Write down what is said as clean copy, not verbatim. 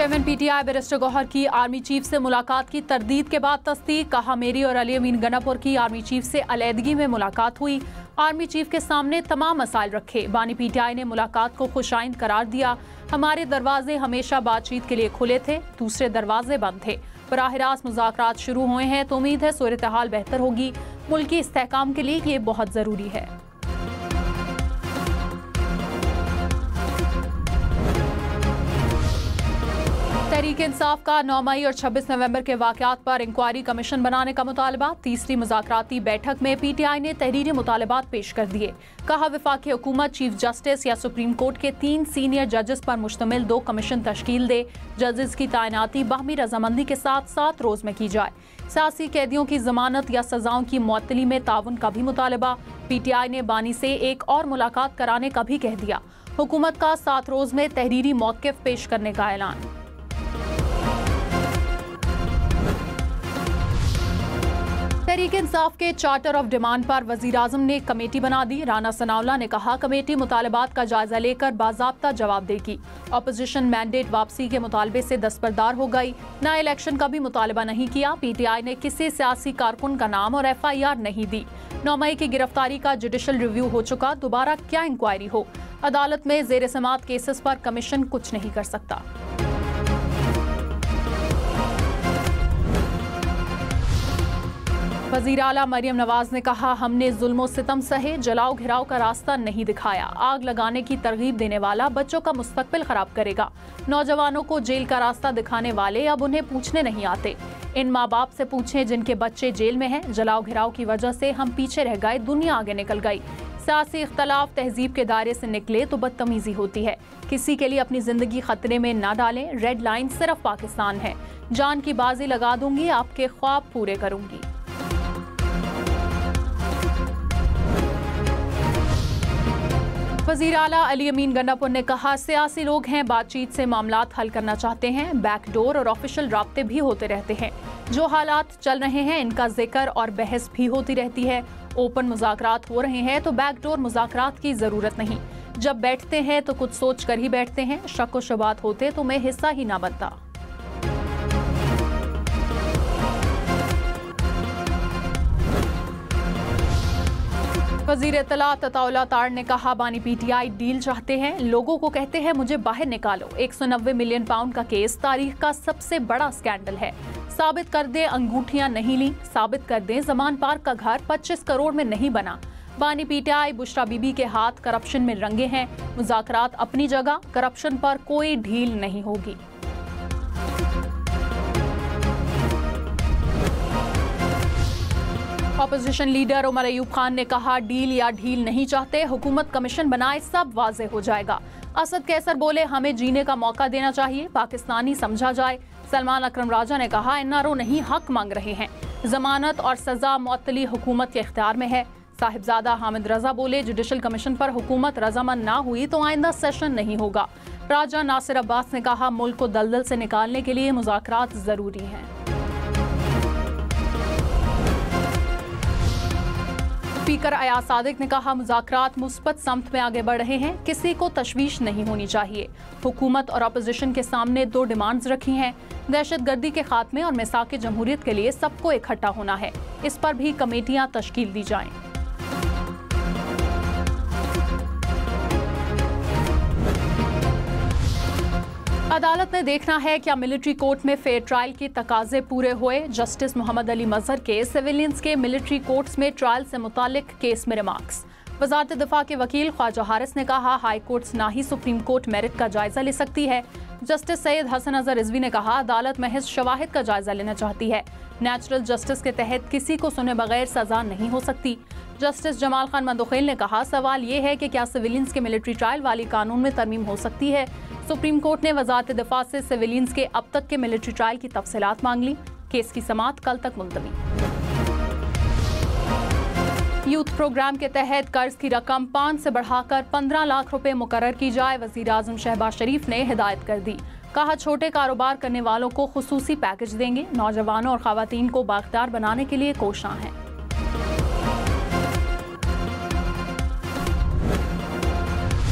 Chairman PTI barrister Gauhar की army chief से मुलाकात की तरदीद के बाद तस्दीक। कहा, मेरी और अली अमीन गंडापुर की आर्मी चीफ से अलहदगी में मुलाकात हुई। आर्मी चीफ के सामने तमाम मसाइल रखे। बानी पीटीआई ने मुलाकात को खुशाइंद करार दिया। हमारे दरवाजे हमेशा बातचीत के लिए खुले थे, दूसरे दरवाजे बंद थे। बराह रास्त मुज़ाकरात शुरू हुए हैं तो उम्मीद है सूरत हाल बेहतर होगी। मुल्क की इस्तेहकाम के लिए ये बहुत ज़रूरी है। तहरीक इंसाफ का 9 मई और 26 नवंबर के वाक़यात पर इंक्वायरी कमीशन बनाने का मुतालबा। तीसरी मुज़ाकराती बैठक में पीटीआई ने तहरीरी मुतालबात पेश कर दिए। कहा, वफाकी हुकूमत चीफ जस्टिस या सुप्रीम कोर्ट के 3 सीनियर जजेस पर मुश्तमिल 2 कमीशन तश्कील दे। जजेस की तैनाती बाहमी रजामंदी के साथ 7 रोज़ में की जाए। सियासी कैदियों की जमानत या सजाओं की मुअत्तली में ताउन का भी मुतालबा। पीटीआई ने बानी से एक और मुलाकात कराने का भी कह दिया। हुकूमत का 7 रोज़ में तहरीरी मौक़िफ़ पेश करने का ऐलान। तहरीक इंसाफ के चार्टर ऑफ डिमांड पर वज़ीर आज़म ने कमेटी बना दी। राना सनाउल्लाह ने कहा, कमेटी मुतालबात का जायजा लेकर बाज़ाब्ता जवाब देगी। अपोजिशन मैंडेट वापसी के मुतालबे से दस्तबरदार हो गई। नए इलेक्शन का भी मुतालबा नहीं किया। पीटीआई ने किसी सियासी कारकुन का नाम और FIR नहीं दी। 9 मई की गिरफ्तारी का जुडिशल रिव्यू हो चुका, दोबारा क्या इंक्वायरी हो। अदालत में ज़ेर समात केसेस पर कमीशन कुछ नहीं कर सकता। वज़ीर आला मरियम नवाज ने कहा, हमने जुल्म सितम सहे, जलाओ घिराव का रास्ता नहीं दिखाया। आग लगाने की तरगीब देने वाला बच्चों का मुस्तकबिल खराब करेगा। नौजवानों को जेल का रास्ता दिखाने वाले अब उन्हें पूछने नहीं आते। इन माँ बाप से पूछें जिनके बच्चे जेल में हैं। जलाओ घिराव की वजह से हम पीछे रह गए, दुनिया आगे निकल गई। सियासी इख्तलाफ तहजीब के दायरे से निकले तो बदतमीजी होती है। किसी के लिए अपनी जिंदगी खतरे में न डालें। रेड लाइन सिर्फ पाकिस्तान है। जान की बाजी लगा दूंगी, आपके ख्वाब पूरे करूंगी। वज़ीर आला अली अमीन गंडापुर ने कहा, सियासी लोग हैं, बातचीत से मामलात हल करना चाहते हैं। बैकडोर और ऑफिशियल राब्ते भी होते रहते हैं। जो हालात चल रहे हैं इनका जिक्र और बहस भी होती रहती है। ओपन मुज़ाकरात हो रहे हैं तो बैकडोर मुज़ाकरात की ज़रूरत नहीं। जब बैठते हैं तो कुछ सोच कर ही बैठते हैं। शक व शुबात होते तो मैं हिस्सा ही ना बनता। वज़ीर इत्तलात अताउल्लाह तार ने कहा, बानी पीटीआई डील चाहते हैं। लोगों को कहते हैं मुझे बाहर निकालो। 190 मिलियन पाउंड का केस तारीख का सबसे बड़ा स्कैंडल है। साबित कर दें अंगूठियां नहीं ली, साबित कर दें जमान पार्क का घर 25 करोड़ में नहीं बना। बानी पीटीआई बुशरा बीबी के हाथ करप्शन में रंगे हैं। मुज़ाकरात अपनी जगह, करप्शन पर कोई ढील नहीं होगी। अपोजिशन लीडर उमर अयूब खान ने कहा, डील या ढील नहीं चाहते, हुकूमत कमीशन बनाए, सब वाज़ेह हो जाएगा। असद कैसर बोले, हमें जीने का मौका देना चाहिए, पाकिस्तानी समझा जाए। सलमान अकरम राजा ने कहा, NRO नहीं हक मांग रहे हैं। जमानत और सजा मुअत्तली हुकूमत के इख्तियार में है। साहिबजादा हामिद रजा बोले, जुडिशल कमीशन पर हुकूमत रजामंद ना हुई तो आइंदा सेशन नहीं होगा। राजा नासिर अब्बास ने कहा, मुल्क को दलदल से निकालने के लिए मुज़ाकरात जरूरी हैं। स्पीकर अयाज सादिक ने कहा, मुज़ाकरात मुस्बत समत में आगे बढ़ रहे हैं, किसी को तशवीश नहीं होनी चाहिए। हुकूमत और अपोजिशन के सामने 2 डिमांड्स रखी हैं। दहशतगर्दी के खात्मे और मिसाक जमहूरियत के लिए सबको इकट्ठा होना है। इस पर भी कमेटियां तश्कील दी जाएं। अदालत ने देखना है क्या मिलिट्री कोर्ट में फेयर ट्रायल के तकाजे पूरे हुए। जस्टिस मोहम्मद अली मजहर के सिविलियंस के मिलिट्री कोर्ट्स में ट्रायल से मुतालिक केस में रिमार्क्स। वजारत दिफा के वकील ख्वाजा हारिस ने कहा, हाई कोर्ट्स ना ही सुप्रीम कोर्ट मेरिट का जायजा ले सकती है। जस्टिस सैयद हसन अजहर रिजवी ने कहा, अदालत महज शवाहिद का जायजा लेना चाहती है। नेचुरल जस्टिस के तहत किसी को सुने बगैर सजा नहीं हो सकती। जस्टिस जमाल खान मंदोखेल ने कहा, सवाल ये है कि क्या सिविलियंस के मिलिट्री ट्रायल वाली कानून में तरमीम हो सकती है। सुप्रीम कोर्ट ने वजारत दिफा से सिविलियंस के अब तक के मिलिट्री ट्रायल की तफसीलात मांग ली। केस की समाअत कल तक मुलतवी। यूथ प्रोग्राम के तहत कर्ज की रकम 5 से बढ़ाकर 15 लाख रुपए मुकर्रर की जाए। वजीर आजम शहबाज शरीफ ने हिदायत कर दी। कहा, छोटे कारोबार करने वालों को खुसूसी पैकेज देंगे। नौजवानों और खवातीन को बाख्तियार बनाने के लिए कोशां हैं।